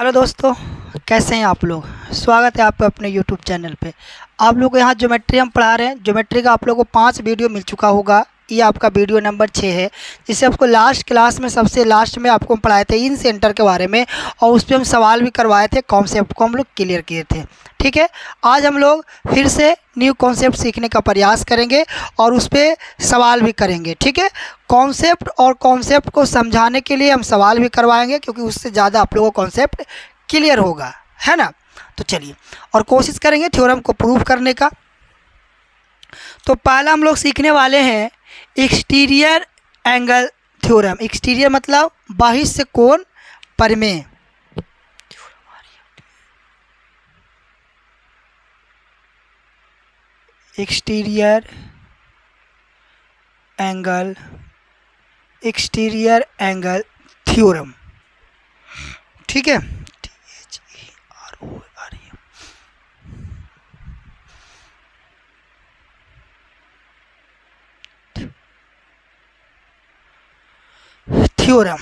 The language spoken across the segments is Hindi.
हेलो दोस्तों, कैसे हैं आप लोग। स्वागत है आपका अपने यूट्यूब चैनल पे। आप लोग को यहाँ ज्योमेट्री हम पढ़ा रहे हैं। ज्योमेट्री का आप लोगों को 5 वीडियो मिल चुका होगा। ये आपका वीडियो नंबर 6 है, जिसे आपको लास्ट क्लास में सबसे लास्ट में आपको हम पढ़ाए थे इन सेंटर के बारे में, और उस पर हम सवाल भी करवाए थे। कॉन्सेप्ट को हम लोग क्लियर किए थे। ठीक है, आज हम लोग फिर से न्यू कॉन्सेप्ट सीखने का प्रयास करेंगे और उस पर सवाल भी करेंगे। ठीक है, कॉन्सेप्ट और कॉन्सेप्ट को समझाने के लिए हम सवाल भी करवाएंगे, क्योंकि उससे ज़्यादा आप लोगों को कॉन्सेप्ट क्लियर होगा, है ना। तो चलिए और कोशिश करेंगे थ्योरम को प्रूव करने का। तो पहला हम लोग सीखने वाले हैं एक्सटीरियर एंगल थ्योरम। एक्सटीरियर मतलब बाह्य कोण परिमेय। Exterior angle theorem. ठीक है, थ्योरम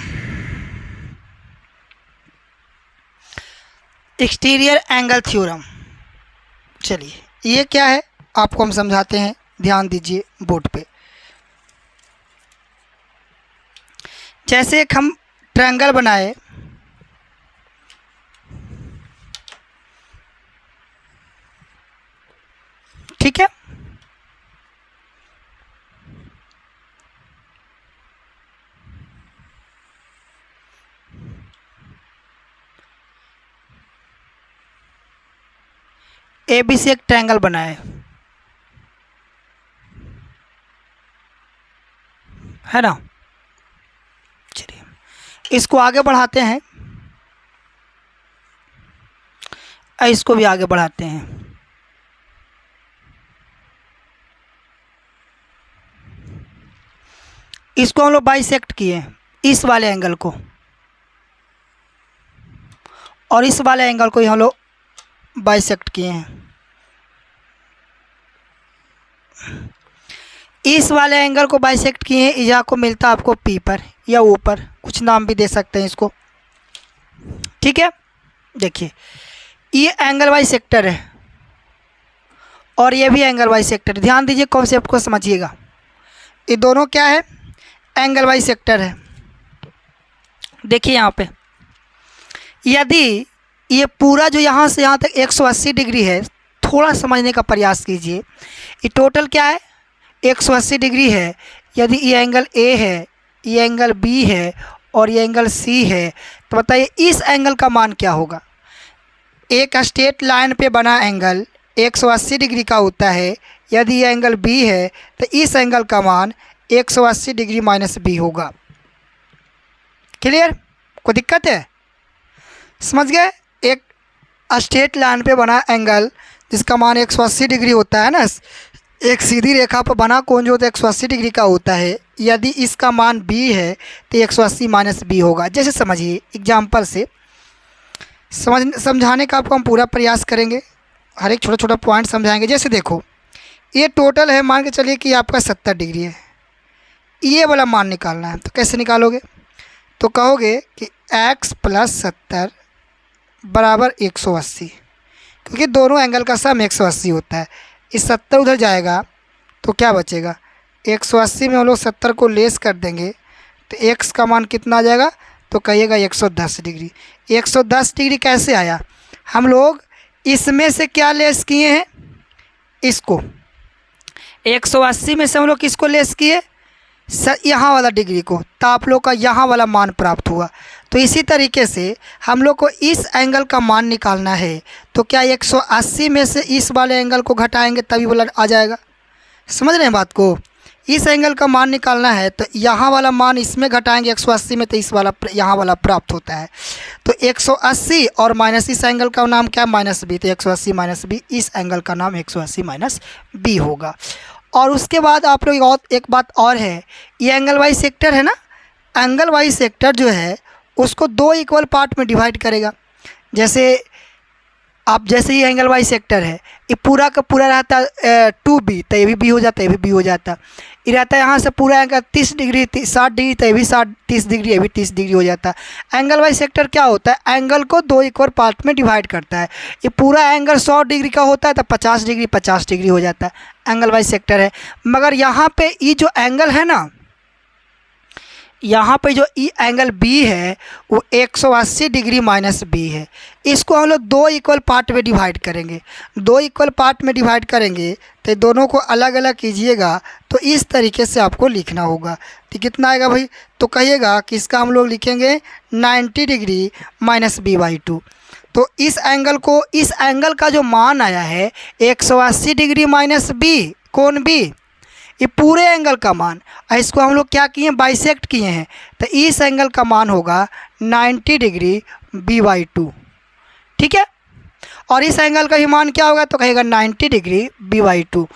एक्सटीरियर एंगल थ्योरम। चलिए ये क्या है आपको हम समझाते हैं, ध्यान दीजिए बोर्ड पे। जैसे एक हम ट्रायंगल बनाए, ठीक है। ए बी से एक ट्रायंगल बनाए, है ना। चलिए इसको आगे बढ़ाते हैं, इसको भी आगे बढ़ाते हैं। इसको हम लोग बाइसेक्ट किए, इस वाले एंगल को, और इस वाले एंगल को हम लोग बाइसेक्ट किए हैं। इस वाले एंगल को बाइसेक्ट किए हैं, यहाँ को मिलता है आपको पी पर या ऊपर, कुछ नाम भी दे सकते हैं इसको। ठीक है, देखिए ये एंगल बाइसेक्टर है और ये भी एंगल बाइसेक्टर। ध्यान दीजिए, कॉन्सेप्ट को समझिएगा। ये दोनों क्या है, एंगल बाइसेक्टर है। देखिए यहाँ पे यदि ये पूरा जो यहाँ से यहाँ तक 180 डिग्री है, थोड़ा समझने का प्रयास कीजिए। ये टोटल क्या है, 180 डिग्री है। यदि ये एंगल ए है, ये एंगल बी है और ये एंगल सी है, तो बताइए इस एंगल का मान क्या होगा। एक स्ट्रेट लाइन पे बना एंगल 180 डिग्री का होता है। यदि ये एंगल बी है तो इस एंगल का मान 180 डिग्री माइनस बी होगा। क्लियर, कोई दिक्कत है, समझ गए। एक स्ट्रेट लाइन पे बना एंगल जिसका मान 180 डिग्री होता है ना, एक सीधी रेखा पर बना कोण जो 180 डिग्री का होता है। यदि इसका मान b है तो 180 माइनस बी होगा। जैसे समझिए एग्जाम्पल से समझाने का आपको हम पूरा प्रयास करेंगे, हर एक छोटा छोटा पॉइंट समझाएंगे। जैसे देखो ये टोटल है, मान के चलिए कि आपका 70 डिग्री है, ये वाला मान निकालना है। तो कैसे निकालोगे, तो कहोगे कि x प्लस 70 बराबर 180, क्योंकि दोनों एंगल का सम 180 होता है। इस 70 उधर जाएगा तो क्या बचेगा, 180 में हम लोग 70 को लेस कर देंगे तो x का मान कितना आ जाएगा, तो कहिएगा 110 डिग्री। 110 डिग्री कैसे आया, हम लोग इसमें से क्या लेस किए हैं, इसको 180 में से हम लोग किसको लेस किए, यहाँ वाला डिग्री को, तो आप लोग का यहाँ वाला मान प्राप्त हुआ। तो इसी तरीके से हम लोग को इस एंगल का मान निकालना है। तो क्या 180 में से इस वाले एंगल को घटाएंगे तभी वाला आ जाएगा। समझ रहे हैं बात को, इस एंगल का मान निकालना है तो यहाँ वाला मान इसमें घटाएंगे 180 में, तो इस वाला यहाँ वाला प्राप्त होता है। तो 180 और माइनस इस एंगल का नाम क्या है, माइनस बी। तो 180 माइनस बी, इस एंगल का नाम 180 माइनस बी होगा। और उसके बाद आप लोग एक बात और है, ये एंगल वाई सेक्टर है ना, एंगल वाई सेक्टर जो है उसको 2 इक्वल पार्ट में डिवाइड करेगा। जैसे आप जैसे ही एंगल वाई सेक्टर है, ये पूरा का पूरा रहता है 2b, तो ये भी b हो जाता है, ये भी b हो जाता है। ये रहता है यहाँ से पूरा एंगल 30 डिग्री 60 डिग्री, तो ये भी 30 डिग्री, ये भी 30 डिग्री हो जाता है। एंगल वाई सेक्टर क्या होता है, एंगल को दो इक्वल पार्ट में डिवाइड करता है। ये पूरा एंगल 100 डिग्री का होता है तो 50 डिग्री 50 डिग्री हो जाता है, एंगल वाई सेक्टर है। मगर यहाँ पे ये जो एंगल है ना, यहाँ पे जो ई एंगल बी है वो 180 डिग्री माइनस बी है। इसको हम लोग दो इक्वल पार्ट में डिवाइड करेंगे। दो इक्वल पार्ट में डिवाइड करेंगे तो दोनों को अलग अलग कीजिएगा, तो इस तरीके से आपको लिखना होगा। तो कितना आएगा भाई, तो कहिएगा कि इसका हम लोग लिखेंगे 90 डिग्री माइनस बी बाई 2। तो इस एंगल का जो मान आया है 180 डिग्री माइनस बी, कौन बी, ये पूरे एंगल का मान, इसको हम लोग क्या किए, बाइसेक्ट किए हैं, तो इस एंगल का मान होगा 90 डिग्री बी बाई 2। ठीक है, और इस एंगल का ही मान क्या होगा, तो कहेगा 90 degree B by 2,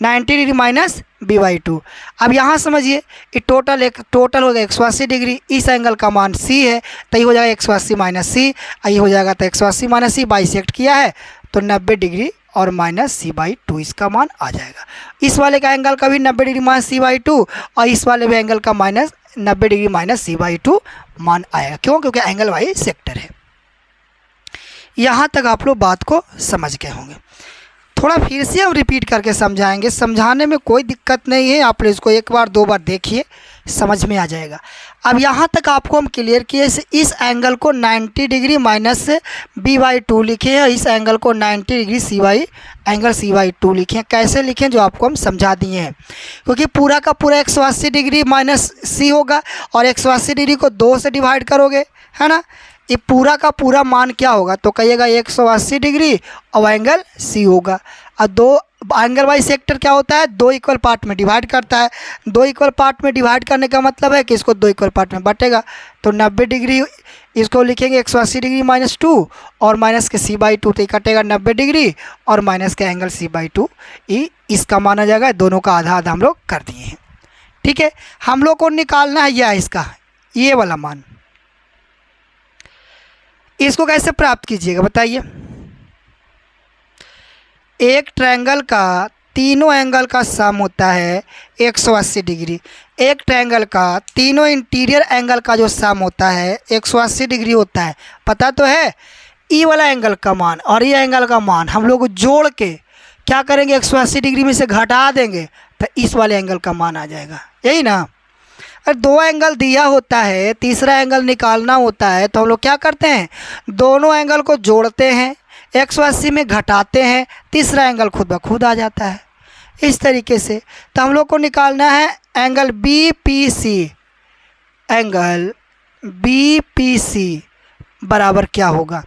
90 degree minus B by 2। अब यहाँ समझिए, ये टोटल हो गया 180 डिग्री, इस एंगल का मान सी है, तो ये हो जाएगा 180 माइनस सी, ये हो जाएगा तो 180 माइनस सी, बाइसेक्ट किया है तो 90 डिग्री और माइनस सी बाई 2 इसका मान आ जाएगा। इस वाले का एंगल का भी 90 डिग्री माइनस सी बाई 2, और इस वाले भी एंगल का minus 90 degree minus C by 2 मान आएगा। क्यों, क्योंकि एंगल वाई सेक्टर है। यहाँ तक आप लोग बात को समझ गए होंगे। थोड़ा फिर से हम रिपीट करके समझाएंगे, समझाने में कोई दिक्कत नहीं है, आप इसको एक बार दो बार देखिए, समझ में आ जाएगा। अब यहाँ तक आपको हम क्लियर किए, इस एंगल को 90 डिग्री माइनस बी बाई 2 लिखे हैं, इस एंगल को 90 डिग्री एंगल सी बाई 2 लिखे हैं। कैसे लिखें जो आपको हम समझा दिए हैं, क्योंकि पूरा का पूरा 180 डिग्री माइनस सी होगा, और 180 डिग्री को 2 से डिवाइड करोगे, है ना, ये पूरा का पूरा मान क्या होगा, तो कहिएगा 180 डिग्री और एंगल सी होगा। और दो एंगल वाई सेक्टर क्या होता है, दो इक्वल पार्ट में डिवाइड करता है। दो इक्वल पार्ट में डिवाइड करने का मतलब है कि इसको दो इक्वल पार्ट में बांटेगा, तो 90 डिग्री इसको लिखेंगे 180 डिग्री माइनस 2, और माइनस के सी बाई 2, तो कटेगा 90 डिग्री और माइनस के एंगल सी बाई 2, ये इसका माना जाएगा। दोनों का आधा आधा हम लोग कर दिए हैं। ठीक है, हम लोग को निकालना है यह इसका ये वाला मान। इसको कैसे प्राप्त कीजिएगा बताइए। एक ट्रायंगल का तीनों एंगल का सम होता है 180 डिग्री। एक ट्रायंगल का तीनों इंटीरियर एंगल का जो सम होता है 180 डिग्री होता है। पता तो है, ई वाला एंगल का मान और ये एंगल का मान हम लोग जोड़ के क्या करेंगे, 180 डिग्री में से घटा देंगे तो इस वाले एंगल का मान आ जाएगा, यही ना। और दो एंगल दिया होता है, तीसरा एंगल निकालना होता है, तो हम लोग क्या करते हैं, दोनों एंगल को जोड़ते हैं, 180 में घटाते हैं, तीसरा एंगल खुद ब खुद आ जाता है। इस तरीके से तो हम लोग को निकालना है angle B P C. Angle B P C बराबर क्या होगा,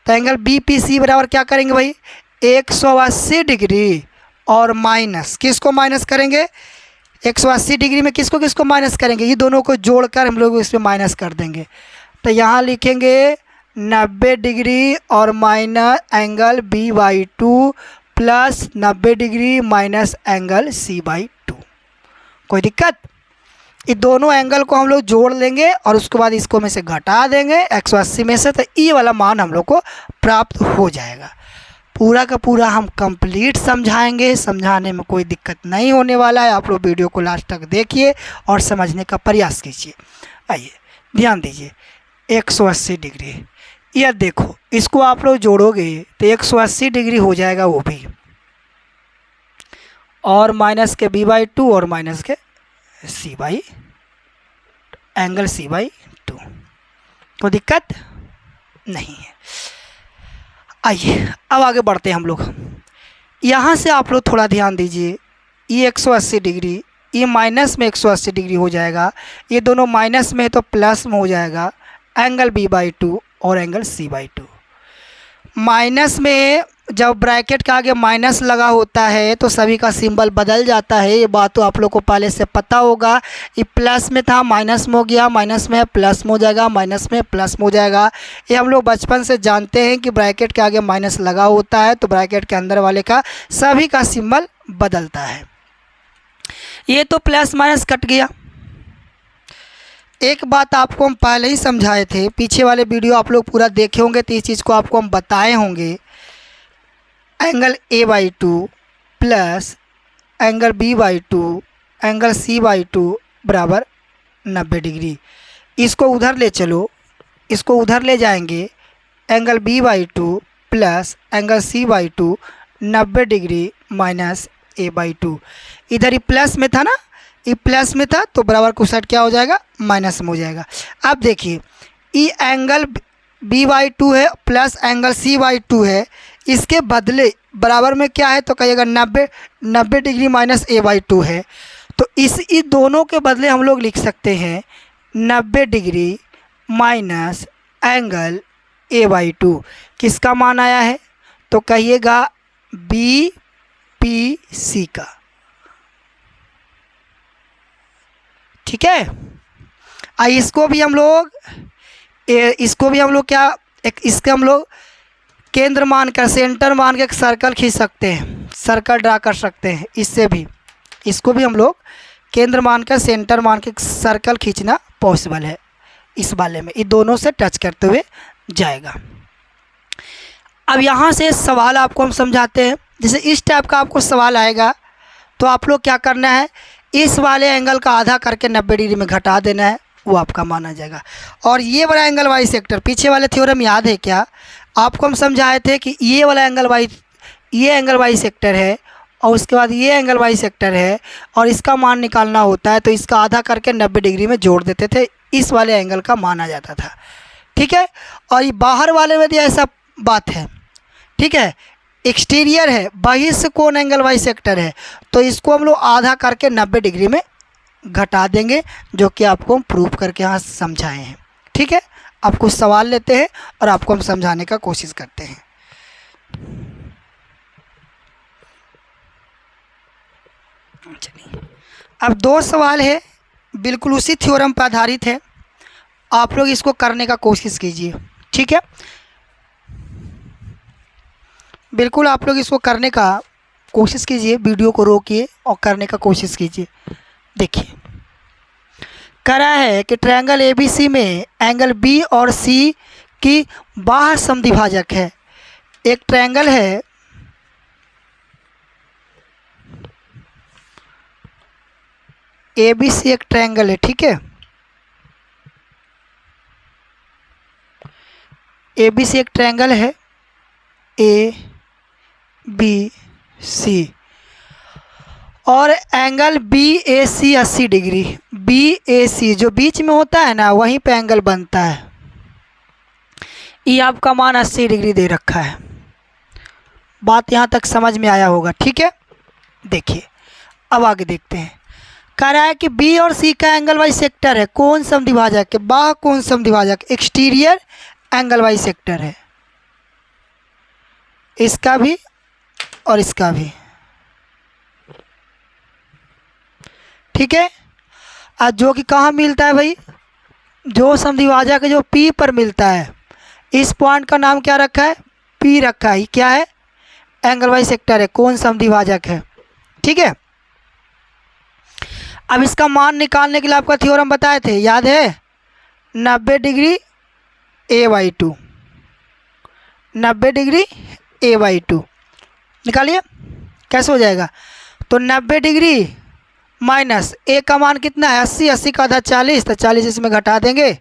तो एंगल बी पी सी बराबर क्या करेंगे भाई, 180 डिग्री और माइनस किसको माइनस करेंगे, 180 डिग्री में किसको किसको माइनस करेंगे, ये दोनों को जोड़कर हम लोग इसमें माइनस कर देंगे। तो यहाँ लिखेंगे 90 डिग्री और minus angle B by 2 plus 90 degree minus angle C by 2। कोई दिक्कत, ये दोनों एंगल को हम लोग जोड़ लेंगे और उसके बाद इसको में से घटा देंगे 180 में से, तो ई वाला मान हम लोग को प्राप्त हो जाएगा। पूरा का पूरा हम कंप्लीट समझाएंगे, समझाने में कोई दिक्कत नहीं होने वाला है। आप लोग वीडियो को लास्ट तक देखिए और समझने का प्रयास कीजिए। आइए ध्यान दीजिए, 180 डिग्री, यह देखो इसको आप लोग जोड़ोगे तो 180 डिग्री हो जाएगा वो भी, और माइनस के बी बाई 2 और माइनस के सी बाई एंगल सी बाई 2। कोई दिक्कत नहीं है। आइए अब आगे बढ़ते हैं हम लोग। यहाँ से आप लोग थोड़ा ध्यान दीजिए, ये 180 डिग्री, ये माइनस में 180 डिग्री हो जाएगा, ये दोनों माइनस में है तो प्लस में हो जाएगा, एंगल बी बाई 2 और एंगल सी बाई 2। माइनस में जब ब्रैकेट के आगे माइनस लगा होता है तो सभी का सिंबल बदल जाता है, ये बात तो आप लोग को पहले से पता होगा। ये प्लस में था माइनस में हो गया, माइनस में प्लस में हो जाएगा, माइनस में प्लस में हो जाएगा। ये हम लोग बचपन से जानते हैं कि ब्रैकेट के आगे माइनस लगा होता है तो ब्रैकेट के अंदर वाले का सभी का सिंबल बदलता है। ये तो प्लस माइनस कट गया। एक बात आपको हम पहले ही समझाए थे, पीछे वाले वीडियो आप लोग पूरा देखे होंगे तो इस चीज़ को आपको हम बताए होंगे angle A/2 plus angle B/2 angle C/2 बराबर 90 डिग्री। इसको उधर ले चलो, इसको उधर ले जाएंगे, angle B/2 plus angle C/2 90 degree minus A/2। इधर ही प्लस में था ना, ये प्लस में था तो बराबर को साइड क्या हो जाएगा, माइनस में हो जाएगा। अब देखिए ये एंगल B/2 है प्लस एंगल C/2 है, इसके बदले बराबर में क्या है तो कहिएगा 90 डिग्री माइनस A/2 है। तो इस दोनों के बदले हम लोग लिख सकते हैं 90 डिग्री माइनस एंगल A/2। किसका मान आया है तो कहिएगा BPC का। ठीक है, इसको भी हम लोग क्या इसके हम लोग केंद्र मानकर, सेंटर मान के एक सर्कल खींच सकते हैं, सर्कल ड्रा कर सकते हैं। इससे भी इसको भी हम लोग केंद्र मानकर, सेंटर मान के सर्कल खींचना पॉसिबल है इस वाले में, ये दोनों से टच करते हुए जाएगा। अब यहाँ से सवाल आपको हम समझाते हैं। जैसे इस टाइप का आपको सवाल आएगा तो आप लोग क्या करना है, इस वाले एंगल का आधा करके 90 डिग्री में घटा देना है, वो आपका माना जाएगा। और ये वाला एंगल वाई सेक्टर, पीछे वाले थ्योरम याद है क्या, आपको हम समझाए थे कि ये वाला एंगल वाई सेक्टर है और उसके बाद ये एंगल वाई सेक्टर है और इसका मान निकालना होता है तो इसका आधा करके 90 डिग्री में जोड़ देते थे, इस वाले एंगल का माना जाता था। ठीक है, और ये बाहर वाले में भी ऐसा बात है। ठीक है, एक्सटीरियर है, बहिर्ष कोण एंगल वाई सेक्टर है, तो इसको हम लोग आधा करके 90 डिग्री में घटा देंगे, जो कि आपको हम प्रूव करके यहाँ समझाए हैं। ठीक है, आप कुछ सवाल लेते हैं और आपको हम समझाने का कोशिश करते हैं। चलिए, अब 2 सवाल है, बिल्कुल उसी थ्योरम पर आधारित है, आप लोग इसको करने का कोशिश कीजिए। ठीक है, बिल्कुल आप लोग इसको करने का कोशिश कीजिए, वीडियो को रोकिए और करने का कोशिश कीजिए। देखिए कह रहा है कि ट्रायंगल ABC में एंगल B और C की बाह्य समद्विभाजक है। एक ट्रायंगल है ABC, एक ट्रायंगल है। ठीक है, ABC एक ट्रायंगल है ABC और एंगल BAC 80 डिग्री। BAC जो बीच में होता है ना, वहीं पे एंगल बनता है। ये आपका मान 80 डिग्री दे रखा है। बात यहाँ तक समझ में आया होगा। ठीक है, देखिए अब आगे देखते हैं। कह रहा है कि B और C का एंगल वाई सेक्टर है, कौन समद्विभाजक है, बाह्य कोण समद्विभाजक, एक्सटीरियर एंगल वाई सेक्टर है, इसका भी और इसका भी। ठीक है, आज जो कि कहाँ मिलता है भाई, जो समद्विभाजक है जो P पर मिलता है, इस पॉइंट का नाम क्या रखा है, P रखा है। क्या है, एंगल वाई सेक्टर है, कौन समद्विभाजक है। ठीक है, अब इसका मान निकालने के लिए आपका थ्योरम बताए थे, याद है, 90 डिग्री A/2, 90 डिग्री A/2 निकालिए, कैसे हो जाएगा। तो 90 डिग्री माइनस A का मान कितना है 80, 80 का आधा 40, तो 40 इसमें घटा देंगे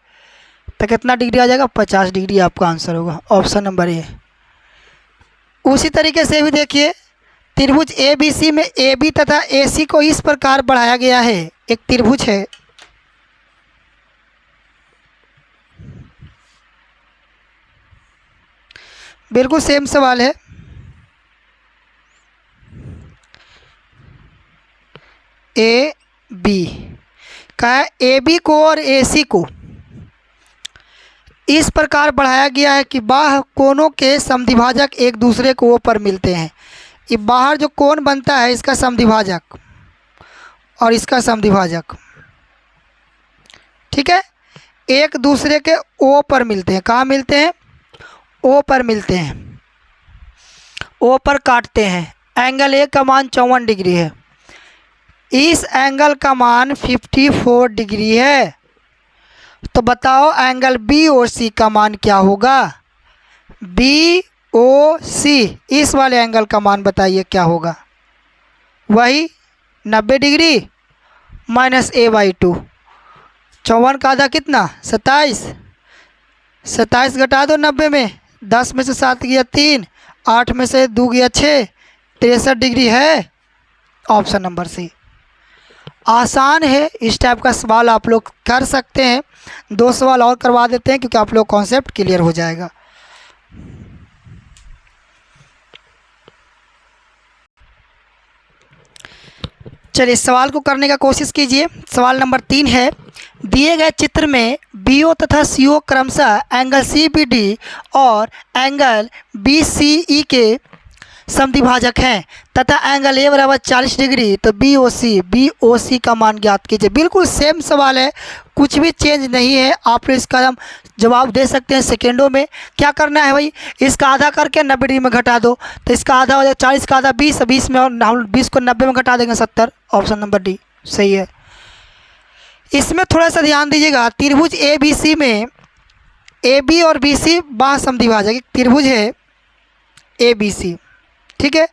तो कितना डिग्री आ जाएगा, 50 डिग्री आपका आंसर होगा, ऑप्शन नंबर A। उसी तरीके से भी देखिए, त्रिभुज ABC में AB तथा AC को इस प्रकार बढ़ाया गया है। एक त्रिभुज है, बिल्कुल सेम सवाल है। AB का AB को और AC को इस प्रकार बढ़ाया गया है कि बाह्य कोणों के समद्विभाजक एक दूसरे को पर मिलते हैं। ये बाहर जो कोण बनता है, इसका समद्विभाजक और इसका समद्विभाजक, ठीक है, एक दूसरे के O पर मिलते हैं। कहाँ मिलते हैं, O पर मिलते हैं, O पर काटते हैं। एंगल A का मान 54 डिग्री है, इस एंगल का मान 54 डिग्री है। तो बताओ एंगल B और C का मान क्या होगा। B ओ सी, इस वाले एंगल का मान बताइए क्या होगा। वही 90 डिग्री माइनस a/2। 54 का आधा कितना 27, 27 घटा दो 90 में, 10 में से 7 गया 3, 8 में से 2 गया 6, 63 डिग्री है। Option number C. आसान है, इस टाइप का सवाल आप लोग कर सकते हैं। 2 सवाल और करवा देते हैं क्योंकि आप लोग कॉन्सेप्ट क्लियर हो जाएगा। चलिए सवाल को करने का कोशिश कीजिए। सवाल नंबर 3 है, दिए गए चित्र में BO तथा CO क्रमशः एंगल CBD और एंगल BCE के समद्विभाजक हैं तथा एंगल A बराबर 40 डिग्री, तो BOC का मान ज्ञात कीजिए। बिल्कुल सेम सवाल है, कुछ भी चेंज नहीं है। आप इसका हम जवाब दे सकते हैं सेकेंडों में। क्या करना है भाई, इसका आधा करके 90 डिग्री में घटा दो, तो इसका आधा हो जाएगा 40 का आधा 20, 20 में और हम 20 को 90 में घटा देंगे 70। ऑप्शन नंबर डी सही है। इसमें थोड़ा सा ध्यान दीजिएगा, त्रिभुज ABC में AB और BC बाह्य समद्विभाजक, एक त्रिभुज है ABC, ठीक है।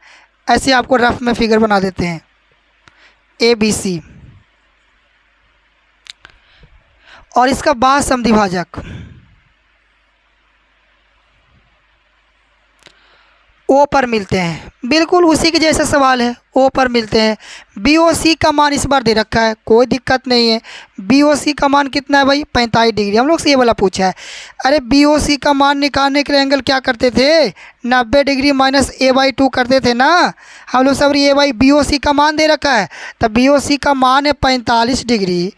ऐसे आपको रफ में फिगर बना देते हैं ABC और इसका बाह्य समद्विभाजक O पर मिलते हैं। बिल्कुल उसी के जैसा सवाल है, O पर मिलते हैं। BOC का मान इस बार दे रखा है, कोई दिक्कत नहीं है। BOC का मान कितना है भाई 45 डिग्री, हम लोग से ये वाला पूछा है। अरे BOC का मान निकालने के लिए एंगल क्या करते थे, 90 डिग्री माइनस a/2 करते थे ना हम लोग सब। BOC का मान दे रखा है, तब BOC का मान है 45 डिग्री।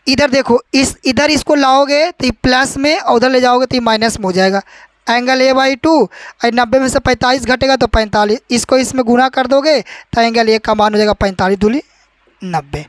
इधर देखो, इधर इसको लाओगे तो ये प्लस में और उधर ले जाओगे तो ये माइनस में हो जाएगा। एंगल a/2 और 90 में से 45 घटेगा तो 45, इसको इसमें गुना कर दोगे तो एंगल A का मान हो जाएगा 45 दूनी 90।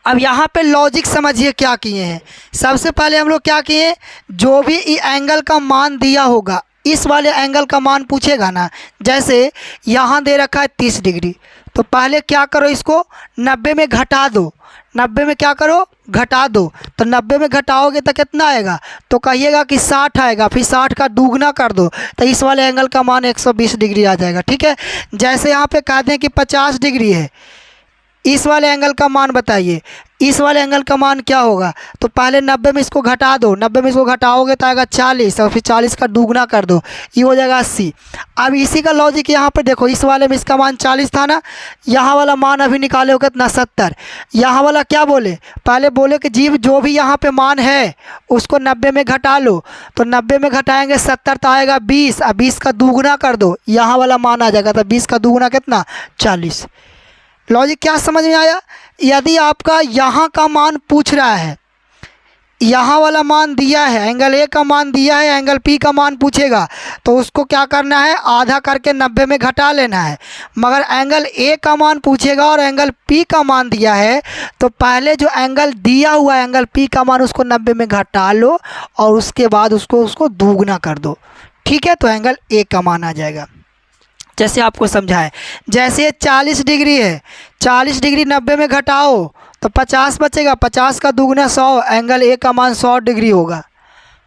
अब यहाँ पे लॉजिक समझिए क्या किए हैं। सबसे पहले हम लोग क्या किए, जो भी एंगल का मान दिया होगा, इस वाले एंगल का मान पूछेगा ना, जैसे यहाँ दे रखा है 30 डिग्री, तो पहले क्या करो, इसको 90 में घटा दो। 90 में क्या करो, घटा दो। तो 90 में घटाओगे तो कितना आएगा, तो कहिएगा कि 60 आएगा, फिर 60 का दुगना कर दो तो इस वाले एंगल का मान 120 डिग्री आ जाएगा। ठीक है, जैसे यहाँ पे कहते हैं कि 50 डिग्री है, इस वाले एंगल का मान बताइए, इस वाले एंगल का मान क्या होगा, तो पहले 90 में इसको घटा दो। 90 में इसको घटाओगे तो आएगा 40 और फिर 40 का दुगना कर दो, ये हो जाएगा 80। अब इसी का लॉजिक यहाँ पे देखो, इस वाले में इसका मान 40 था ना, यहाँ वाला मान अभी निकाले हो कितना 70। यहाँ वाला क्या बोले, पहले बोले कि जीव जो भी यहाँ पे मान है उसको 90 में घटा लो, तो 90 में घटाएंगे 70 तो आएगा 20 और 20 का दुगना कर दो, यहाँ वाला मान आ जाएगा, तो 20 का दुगना कितना 40। लॉजिक क्या समझ में आया। यदि आपका यहाँ का मान पूछ रहा है, यहाँ वाला मान दिया है, एंगल A का मान दिया है, एंगल P का मान पूछेगा, तो उसको क्या करना है, आधा करके 90 में घटा लेना है। मगर एंगल A का मान पूछेगा और एंगल P का मान दिया है, तो पहले जो एंगल दिया हुआ है एंगल P का मान उसको 90 में घटा लो और उसके बाद उसको दुगना कर दो। ठीक है, तो एंगल A का मान आ जाएगा। जैसे आपको समझाएं, जैसे 40 डिग्री है, 40 डिग्री 90 में घटाओ तो 50 बचेगा, 50 का दुगना 100, एंगल A का मान 100 डिग्री होगा।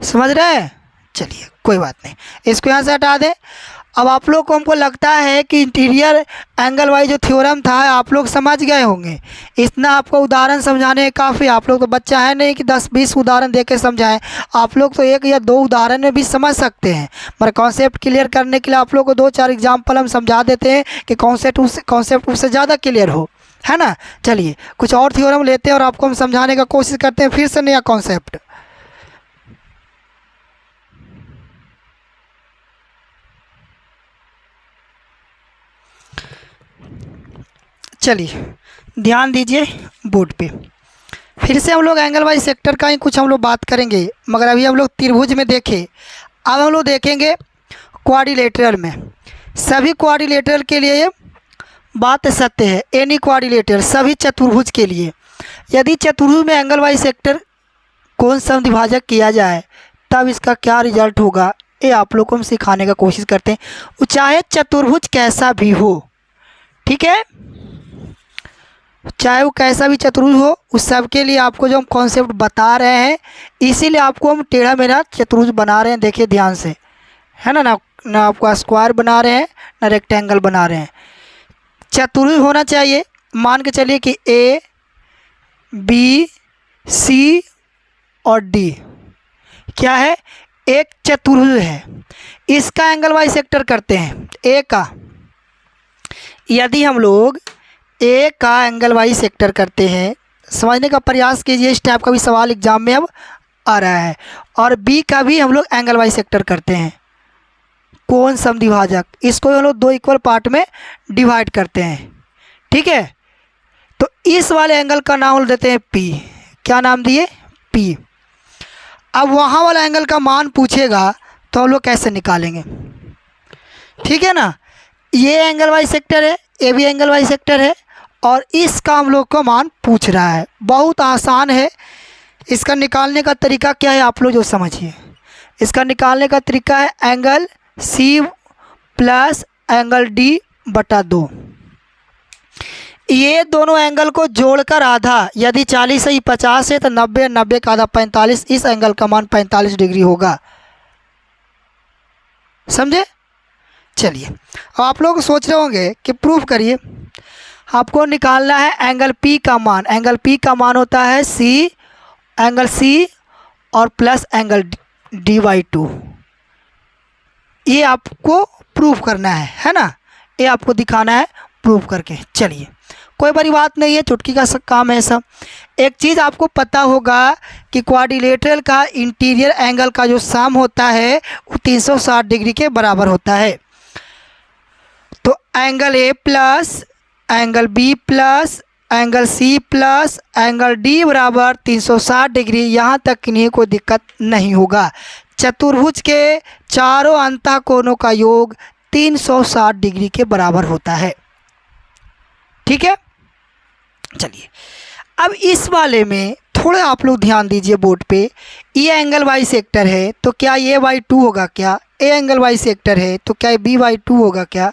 समझ रहे हैं, चलिए कोई बात नहीं, इसको यहाँ से हटा दें। अब आप लोग को हमको लगता है कि इंटीरियर एंगल वाइज जो थ्योरम था आप लोग समझ गए होंगे। इतना आपको उदाहरण समझाने काफ़ी, आप लोग तो बच्चा है नहीं कि 10-20 उदाहरण दे के समझाएं, आप लोग तो 1 या 2 उदाहरण में भी समझ सकते हैं। मगर कॉन्सेप्ट क्लियर करने के लिए आप लोग को 2-4 एग्जाम्पल हम समझा देते हैं कि कॉन्सेप्ट उससे ज़्यादा क्लियर हो, है ना। चलिए कुछ और थ्योरम लेते हैं और आपको हम समझाने का कोशिश करते हैं फिर से नया कॉन्सेप्ट। चलिए ध्यान दीजिए बोर्ड पे, फिर से हम लोग एंगल वाइज सेक्टर का ही कुछ हम लोग बात करेंगे। मगर अभी हम लोग त्रिभुज में देखें, अब हम लोग देखेंगे क्वाड्रिलेटरल में। सभी क्वाड्रिलेटरल के लिए ये बात सत्य है, एनी क्वाड्रिलेटरल, सभी चतुर्भुज के लिए यदि चतुर्भुज में एंगल वाइज सेक्टर कौन समद्विभाजक किया जाए तब इसका क्या रिजल्ट होगा, ये आप लोग को हम सिखाने का कोशिश करते हैं। चाहे चतुर्भुज कैसा भी हो, ठीक है, चाहे वो कैसा भी चतुर्भुज हो, उस सब के लिए आपको जो हम कॉन्सेप्ट बता रहे हैं, इसीलिए आपको हम टेढ़ा मेढ़ा चतुर्भुज बना रहे हैं। देखिए ध्यान से, है ना ना आपको स्क्वायर बना रहे हैं ना रेक्टेंगल बना रहे हैं। चतुर्भुज होना चाहिए। मान के चलिए कि ए बी सी और डी क्या है, एक चतुर्भुज है। इसका एंगल वाई सेक्टर करते हैं ए का। यदि हम लोग ए का एंगल वाई सेक्टर करते हैं, समझने का प्रयास कीजिए, इस टाइप का भी सवाल एग्जाम में अब आ रहा है। और बी का भी हम लोग एंगल वाई सेक्टर करते हैं, कोण समद्विभाजक, इसको हम लोग दो इक्वल पार्ट में डिवाइड करते हैं। ठीक है, तो इस वाले एंगल का नाम देते हैं पी। क्या नाम दिए, पी। अब वहाँ वाला एंगल का मान पूछेगा तो हम लोग कैसे निकालेंगे, ठीक है ना। ये एंगल वाई सेक्टर है, ये भी एंगल वाई सेक्टर है, और इसका हम लोग को मान पूछ रहा है। बहुत आसान है। इसका निकालने का तरीका क्या है आप लोग जो समझिए। इसका निकालने का तरीका है angle C plus angle D बटा 2। ये दोनों एंगल को जोड़कर आधा, यदि 40 है 50 है तो 90, 90 का आधा 45, इस एंगल का मान 45 डिग्री होगा। समझे। चलिए, अब आप लोग सोच रहे होंगे कि प्रूफ करिए। आपको निकालना है एंगल पी का मान। एंगल पी का मान होता है सी, एंगल सी और प्लस एंगल डी बाई 2। ये आपको प्रूफ करना है ना, ये आपको दिखाना है प्रूफ करके। चलिए, कोई बड़ी बात नहीं है, चुटकी का काम है सब। एक चीज़ आपको पता होगा कि क्वाड्रिलेटरल का इंटीरियर एंगल का जो सम होता है वो 360 डिग्री के बराबर होता है। तो angle A plus angle B plus angle C plus angle D बराबर 360 डिग्री। यहाँ तक इन्हें कोई दिक्कत नहीं होगा। चतुर्भुज के चारों अंतः कोणों का योग 360 डिग्री के बराबर होता है। ठीक है, चलिए अब इस वाले में थोड़ा आप लोग ध्यान दीजिए बोर्ड पे। ये एंगल वाई सेक्टर है तो क्या ये बाई 2 होगा क्या, ए एंगल वाई सेक्टर है तो क्या ये बी बाई 2 होगा क्या,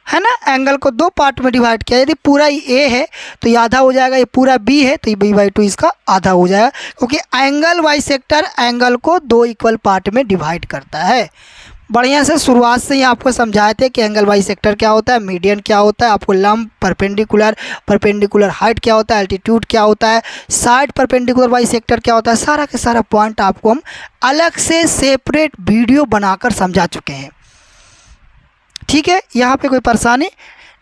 है ना। एंगल को दो पार्ट में डिवाइड किया, यदि पूरा ए है तो ये आधा हो जाएगा, ये पूरा बी है तो ये बी बाई 2 इसका आधा हो जाएगा, क्योंकि एंगल वाई सेक्टर एंगल को दो इक्वल पार्ट में डिवाइड करता है। बढ़िया से शुरुआत से ही आपको समझाए थे कि एंगल वाई सेक्टर क्या होता है, मीडियन क्या होता है, आपको लंब, परपेंडिकुलर हाइट क्या होता है, एल्टीट्यूड क्या होता है, साइड परपेंडिकुलर वाई सेक्टर क्या होता है। सारा के सारा पॉइंट आपको हम अलग से सेपरेट वीडियो बनाकर समझा चुके हैं। ठीक है, यहाँ पे कोई परेशानी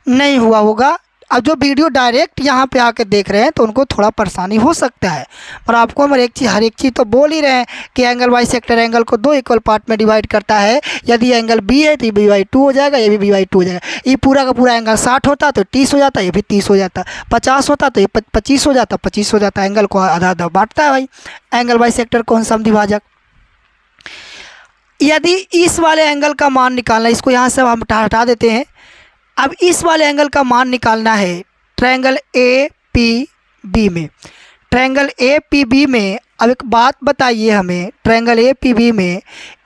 नहीं हुआ होगा। अब जो वीडियो डायरेक्ट यहाँ पे आके देख रहे हैं तो उनको थोड़ा परेशानी हो सकता है, पर आपको हम हर एक चीज़ तो बोल ही रहे हैं कि एंगल वाई सेक्टर एंगल को दो इक्वल पार्ट में डिवाइड करता है। यदि एंगल बी है तो ये बी बाई 2 हो जाएगा, ये भी बी बाई 2 हो जाएगा। ये पूरा का पूरा एंगल 60 होता तो 30 हो जाता, ये भी 30 हो जाता, 50 होता तो ये 25 हो जाता, 25 हो जाता। एंगल को आधा आधा बांटता है भाई एंगल वाई सेक्टर कौन समद्विभाजक। यदि इस वाले एंगल का मान निकालना, इसको यहाँ से हम हटा देते हैं। अब इस वाले एंगल का मान निकालना है ट्रायंगल ए पी बी में। ट्रायंगल ए पी बी में अब एक बात बताइए हमें, ट्रायंगल ए पी बी में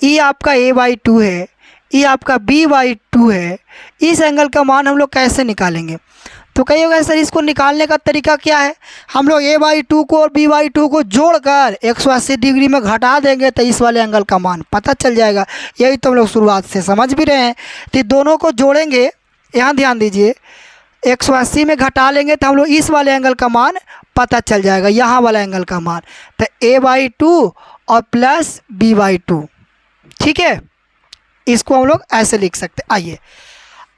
ई आपका ए बाई 2 है, ई आपका बी बाई 2 है। इस एंगल का मान हम लोग कैसे निकालेंगे? तो कहिएगा सर इसको निकालने का तरीका क्या है? हम लोग ए बाई 2 को और बी बाई 2 को जोड़कर 180 डिग्री में घटा देंगे तो इस वाले एंगल का मान पता चल जाएगा। यही तो हम लोग शुरुआत से समझ भी रहे हैं। तो दोनों को जोड़ेंगे, यहाँ ध्यान दीजिए, 180 में घटा लेंगे तो हम लोग इस वाले एंगल का मान पता चल जाएगा, यहाँ वाला एंगल का मान। तो ए बाई 2 और प्लस बी बाई 2। ठीक है, इसको हम लोग ऐसे लिख सकते। आइए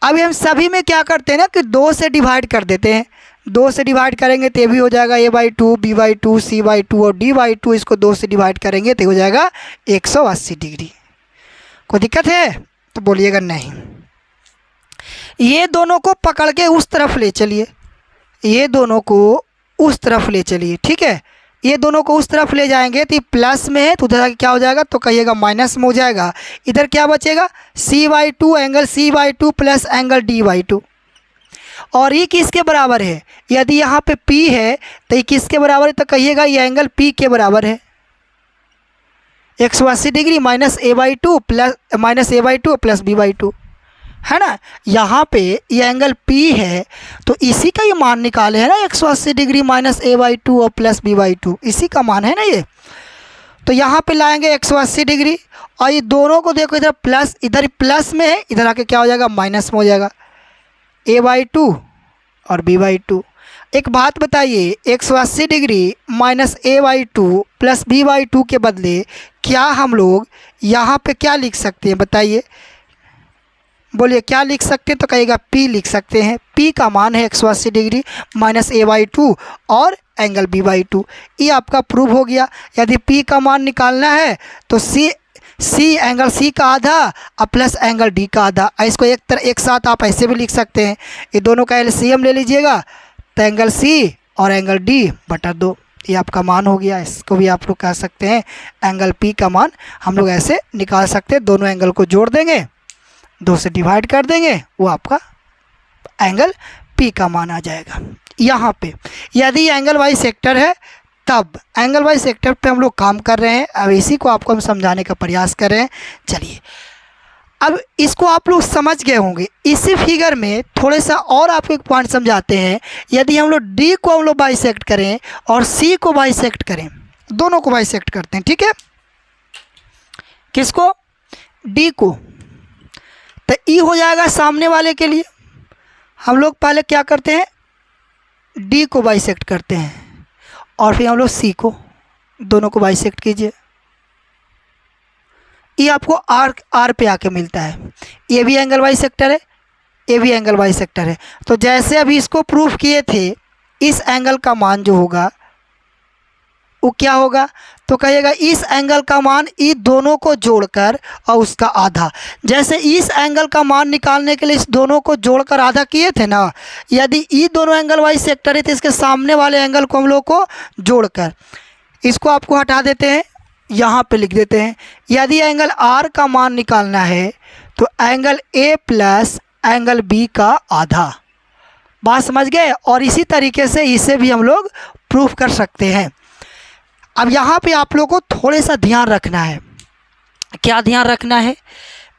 अभी हम सभी में क्या करते हैं ना कि 2 से डिवाइड कर देते हैं। 2 से डिवाइड करेंगे तो ये भी हो जाएगा A by 2, B by 2, C by 2 और डी बाई 2। इसको 2 से डिवाइड करेंगे तो हो जाएगा 180 डिग्री। कोई दिक्कत है तो बोलिएगा नहीं। ये दोनों को पकड़ के उस तरफ ले चलिए, ये दोनों को उस तरफ ले चलिए। ठीक है, ये दोनों को उस तरफ ले जाएंगे तो ये प्लस में है तो उधर क्या हो जाएगा, तो कहिएगा माइनस में हो जाएगा। इधर क्या बचेगा, C by 2 angle C by 2 plus angle D by 2। और ये किसके बराबर है? यदि यहाँ पे P है तो ये किसके बराबर है? तो कहिएगा ये एंगल P के बराबर है। 180 degree minus A by 2 plus B by 2, है ना। यहाँ पे ये एंगल P है तो इसी का ये मान निकाले है ना, 180 डिग्री माइनस ए बाई 2 और प्लस बी बाई 2, इसी का मान है ना ये। तो यहाँ पे लाएंगे 180 डिग्री, और ये दोनों को देखो इधर प्लस, इधर प्लस में है, इधर आके क्या हो जाएगा माइनस में हो जाएगा, a/2 और b/2। एक बात बताइए, 180 degree minus a/2 plus b/2 के बदले क्या हम लोग यहाँ पे क्या लिख सकते हैं बताइए, बोलिए क्या लिख सकते हैं? तो कहिएगा P लिख सकते हैं। P का मान है 180 डिग्री माइनस a/2 और एंगल b/2। ये आपका प्रूव हो गया। यदि P का मान निकालना है तो C एंगल C का आधा और प्लस एंगल D का आधा। इसको एक साथ आप ऐसे भी लिख सकते हैं, ये दोनों का LCM ले लीजिएगा तो एंगल C और एंगल D/2 ये आपका मान हो गया। इसको भी आप लोग कह सकते हैं एंगल P का मान हम लोग ऐसे निकाल सकते हैं। दोनों एंगल को जोड़ देंगे, 2 से डिवाइड कर देंगे, वो आपका एंगल P का मान आ जाएगा। यहाँ पे यदि एंगल वाई सेक्टर है तब एंगल वाई सेक्टर पे हम लोग काम कर रहे हैं। अब इसी को आपको हम समझाने का प्रयास कर रहे हैं। चलिए अब इसको आप लोग समझ गए होंगे। इसी फिगर में थोड़े सा और आपको एक पॉइंट समझाते हैं। यदि हम लोग D को हम लोग बाइसेक्ट करें और C को बाइसेक्ट करें, दोनों को बाइसेक्ट करते हैं, ठीक है, किसको? D को, तो E हो जाएगा सामने वाले के लिए। हम लोग पहले क्या करते हैं, D को बाइसेक्ट करते हैं और फिर हम लोग C को, दोनों को बाइसेक्ट कीजिए। ये आपको R पे आके मिलता है। ये भी एंगल वाई सेक्टर है, ये भी एंगल वाई सेक्टर है। तो जैसे अभी इसको प्रूफ किए थे, इस एंगल का मान जो होगा वो क्या होगा, तो कहिएगा इस एंगल का मान ई दोनों को जोड़कर और उसका आधा। जैसे इस एंगल का मान निकालने के लिए इस दोनों को जोड़कर आधा किए थे ना, यदि ई दोनों एंगल वाई सेक्टर है तो इसके सामने वाले एंगल को हम लोग को जोड़कर, इसको आपको हटा देते हैं, यहाँ पे लिख देते हैं। यदि एंगल आर का मान निकालना है तो angle A plus angle B का आधा। बात समझ गए? और इसी तरीके से इसे भी हम लोग प्रूफ कर सकते हैं। अब यहाँ पे आप लोगों को थोड़े सा ध्यान रखना है। क्या ध्यान रखना है?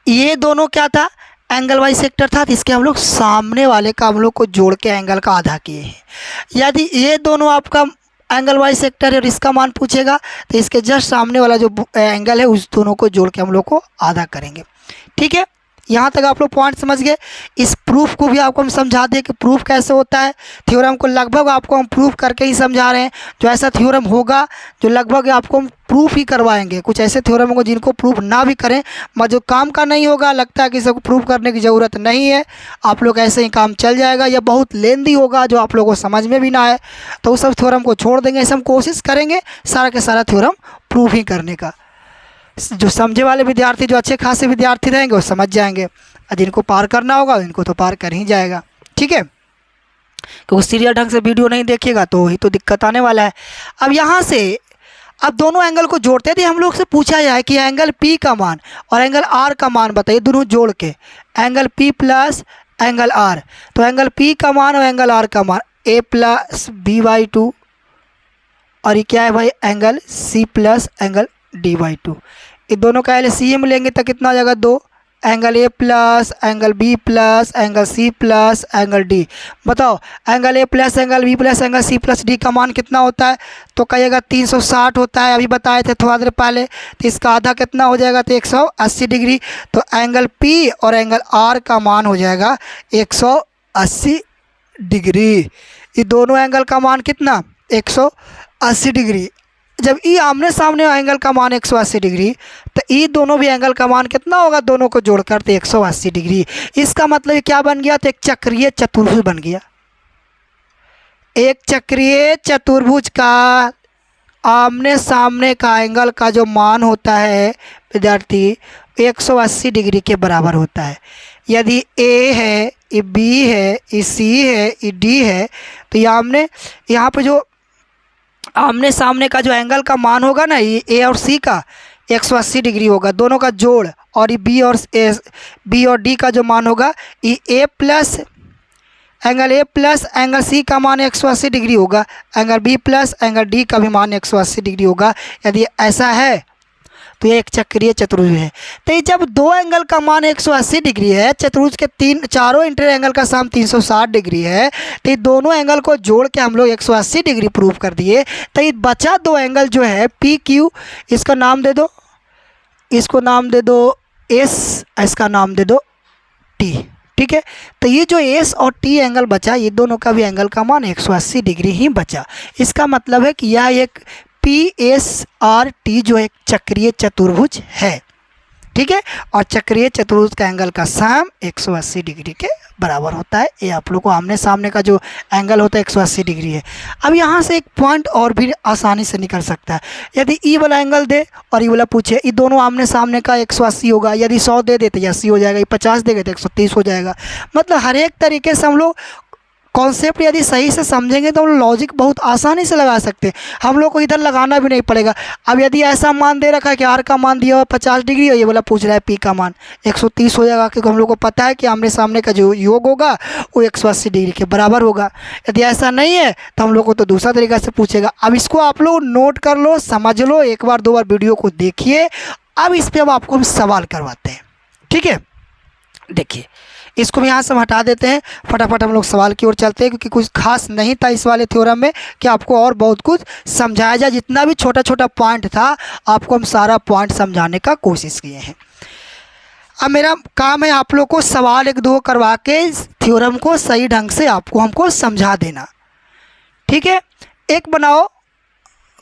ये दोनों क्या था, एंगल वाई सेक्टर था, तो इसके हम लोग सामने वाले का हम लोग को जोड़ के एंगल का आधा किए हैं। यदि ये दोनों आपका एंगल वाई सेक्टर है और इसका मान पूछेगा तो इसके जस्ट सामने वाला जो एंगल है उस दोनों को जोड़ के हम लोग को आधा करेंगे। ठीक है, यहाँ तक आप लोग पॉइंट समझ गए। इस प्रूफ को भी आपको हम समझा दें कि प्रूफ कैसे होता है। थ्योरम को लगभग आपको हम प्रूफ करके ही समझा रहे हैं। जो ऐसा थ्योरम होगा जो लगभग आपको हम प्रूफ ही करवाएंगे। कुछ ऐसे थ्योरम होंगे जिनको प्रूफ ना भी करें, मगर जो काम का नहीं होगा, लगता है कि सबको प्रूफ करने की ज़रूरत नहीं है, आप लोग ऐसे ही काम चल जाएगा, या बहुत लेंदी होगा जो आप लोगों को समझ में भी ना आए, तो उस सब थ्योरम को छोड़ देंगे। ऐसे हम कोशिश करेंगे सारा के सारा थ्योरम प्रूफ ही करने का। जो समझे वाले विद्यार्थी, जो अच्छे खासे विद्यार्थी रहेंगे वो समझ जाएंगे, और जिनको पार करना होगा इनको तो पार कर ही जाएगा। ठीक है, क्योंकि सीरियल ढंग से वीडियो नहीं देखिएगा तो ही तो दिक्कत आने वाला है। अब यहाँ से अब दोनों एंगल को जोड़ते थे। हम लोग से पूछा जाए कि एंगल P का मान और एंगल R का मान बताइए, दोनों जोड़ के angle P plus angle R। तो एंगल P का मान और एंगल R का मान A प्लस B/2, और ये क्या है भाई, angle C plus angle D/2। ये दोनों का LCM लेंगे तो कितना हो जाएगा, 2, angle A plus angle B plus angle C plus angle D। बताओ angle A plus angle B plus angle C plus D का मान कितना होता है, तो कहिएगा 360 होता है। अभी बताए थे थोड़ा देर पहले, तो इसका आधा कितना हो जाएगा, तो 180 डिग्री। तो एंगल P और एंगल R का मान हो जाएगा 180 डिग्री। ये दोनों एंगल का मान कितना, 180 डिग्री। जब ई आमने सामने एंगल का मान 180 डिग्री, तो ई दोनों भी एंगल का मान कितना होगा, दोनों को जोड़कर तो 180 डिग्री। इसका मतलब क्या बन गया, तो एक चक्रीय चतुर्भुज बन गया। एक चक्रीय चतुर्भुज का आमने सामने का एंगल का जो मान होता है विद्यार्थी, 180 डिग्री के बराबर होता है। यदि ए है, ये बी है, ये सी है, ये डी है, तो यहाँ पे जो आमने सामने का जो एंगल का मान होगा ना, ये ए और सी का 180 डिग्री होगा, दोनों का जोड़। और ये बी और डी का जो मान होगा, ये ए प्लस एंगल सी का मान 180 डिग्री होगा, angle B plus angle D का भी मान 180 डिग्री होगा। यदि ऐसा है तो ये एक चक्रीय चतुर्भुज है। तो ये जब दो एंगल का मान 180 डिग्री है, चतुर्भुज के चारों इंटर एंगल का सम 360 डिग्री है, तो ये दोनों एंगल को जोड़ के हम लोग 180 डिग्री प्रूव कर दिए। तो ये बचा दो एंगल जो है पी क्यू, इसका नाम दे दो, इसको नाम दे दो एस, इसका नाम दे दो टी। ठीक है, तो ये जो एस और टी एंगल बचा, ये दोनों का भी एंगल का मान 180 डिग्री ही बचा। इसका मतलब है कि यह एक पी एस आर टी जो एक चक्रीय चतुर्भुज है। ठीक है, और चक्रीय चतुर्भुज का एंगल का सम 180 डिग्री के बराबर होता है। ये आप लोग को आमने सामने का जो एंगल होता है 180 डिग्री है। अब यहाँ से एक पॉइंट और भी आसानी से निकल सकता है। यदि ई वाला एंगल दे और ई वाला पूछे, ये दोनों आमने सामने का 180 होगा। यदि 100 दे देते 80 हो जाएगा, ये 50 देंगे तो 130 हो जाएगा। मतलब हर एक तरीके से हम लोग कॉन्सेप्ट यदि सही से समझेंगे तो हम लॉजिक बहुत आसानी से लगा सकते हैं। हम लोग को इधर लगाना भी नहीं पड़ेगा। अब यदि ऐसा मान दे रखा है कि आर का मान दिया हुआ 50 डिग्री और ये वाला पूछ रहा है पी का मान 130 हो जाएगा, क्योंकि हम लोग को पता है कि आमने सामने का जो योग होगा वो 180 डिग्री के बराबर होगा। यदि ऐसा नहीं है तो हम लोग को तो दूसरा तरीका से पूछेगा। अब इसको आप लोग नोट कर लो, समझ लो, एक बार दो बार वीडियो को देखिए। अब इस पर अब आपको हम सवाल करवाते हैं। ठीक है, देखिए इसको भी यहाँ से हम हटा देते हैं, फटाफट हम लोग सवाल की ओर चलते हैं, क्योंकि कुछ खास नहीं था इस वाले थ्योरम में कि आपको और बहुत कुछ समझाया जाए। जितना भी छोटा छोटा पॉइंट था आपको हम सारा पॉइंट समझाने का कोशिश किए हैं। अब मेरा काम है आप लोग को सवाल एक दो करवा के इस थ्योरम को सही ढंग से आपको हमको समझा देना। ठीक है, एक बनाओ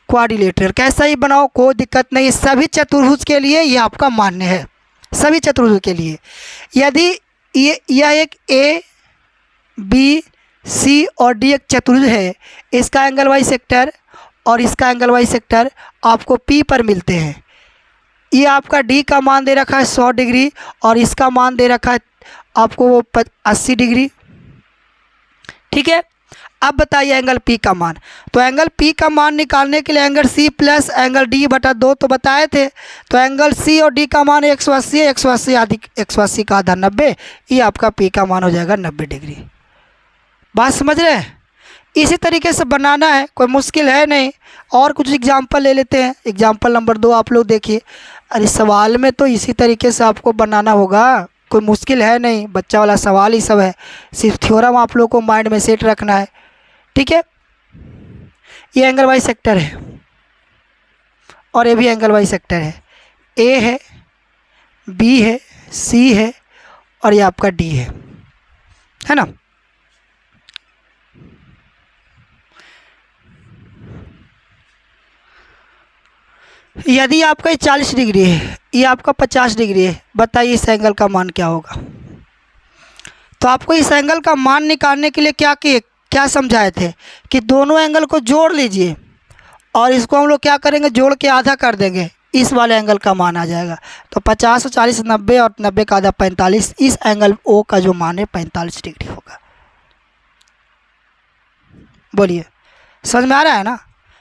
क्वाड्रिलेटरल, कैसा ही बनाओ कोई दिक्कत नहीं, सभी चतुर्भुज के लिए ये आपका मान्य है। सभी चतुर्भुज के लिए यदि यह एक ए बी सी और डी एक चतुर्भुज है, इसका एंगल वाई सेक्टर और इसका एंगल वाई सेक्टर आपको पी पर मिलते हैं। ये आपका डी का मान दे रखा है 100 डिग्री और इसका मान दे रखा है आपको 80 डिग्री। ठीक है, अब बताइए एंगल पी का मान। तो एंगल पी का मान निकालने के लिए angle C plus angle D बटा 2 तो बताए थे। तो एंगल सी और डी का मान 180 है, 180 आदि 180 का आधा 90, ये आपका पी का मान हो जाएगा 90 डिग्री। बात समझ रहे हैं? इसी तरीके से बनाना है, कोई मुश्किल है नहीं। और कुछ एग्जाम्पल ले लेते हैं। एग्जाम्पल नंबर 2 आप लोग देखिए। अरे सवाल में तो इसी तरीके से आपको बनाना होगा, कोई मुश्किल है नहीं, बच्चा वाला सवाल ही सब है। सिर्फ थ्योरम आप लोग को माइंड में सेट रखना है। ठीक है, ये एंगल वाई सेक्टर है और ये भी एंगल वाई सेक्टर है। ए है, बी है, सी है और ये आपका डी है ना। यदि आपका ये 40 डिग्री है, ये आपका 50 डिग्री है, बताइए इस एंगल का मान क्या होगा। तो आपको इस एंगल का मान निकालने के लिए क्या समझाए थे कि दोनों एंगल को जोड़ लीजिए और इसको हम लोग क्या करेंगे, जोड़ के आधा कर देंगे, इस वाले एंगल का मान आ जाएगा। तो 50 और 40 90 और 90 का आधा 45, इस एंगल ओ का जो मान है 45 डिग्री होगा। बोलिए, समझ में आ रहा है ना?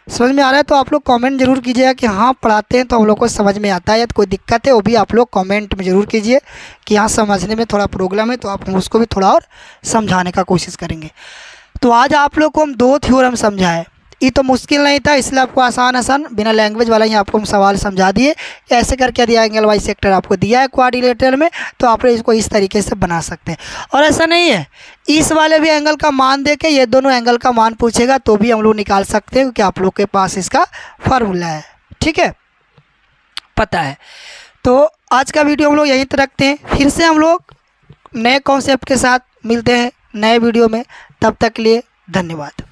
समझ में आ रहा है तो आप लोग कमेंट जरूर कीजिएगा कि हाँ पढ़ाते हैं तो हम लोग को समझ में आता है। या तो कोई दिक्कत है वो भी आप लोग कमेंट में ज़रूर कीजिए कि हाँ समझने में थोड़ा प्रॉब्लम है, तो आप उसको भी थोड़ा और समझाने का कोशिश करेंगे। तो आज आप लोग को हम 2 थ्योरम समझाए, ये तो मुश्किल नहीं था, इसलिए आपको आसान बिना लैंग्वेज वाला ही आपको हम सवाल समझा दिए। ऐसे करके दिया एंगल वाई सेक्टर आपको दिया है क्वाड्रिलेटरल में, तो आप लोग इसको इस तरीके से बना सकते हैं। और ऐसा नहीं है, इस वाले भी एंगल का मान दे के ये दोनों एंगल का मान पूछेगा तो भी हम लोग निकाल सकते हैं, क्योंकि आप लोग के पास इसका फार्मूला है। ठीक है, पता है। तो आज का वीडियो हम लोग यहीं तक रखते हैं, फिर से हम लोग नए कॉन्सेप्ट के साथ मिलते हैं नए वीडियो में। तब तक के लिए धन्यवाद।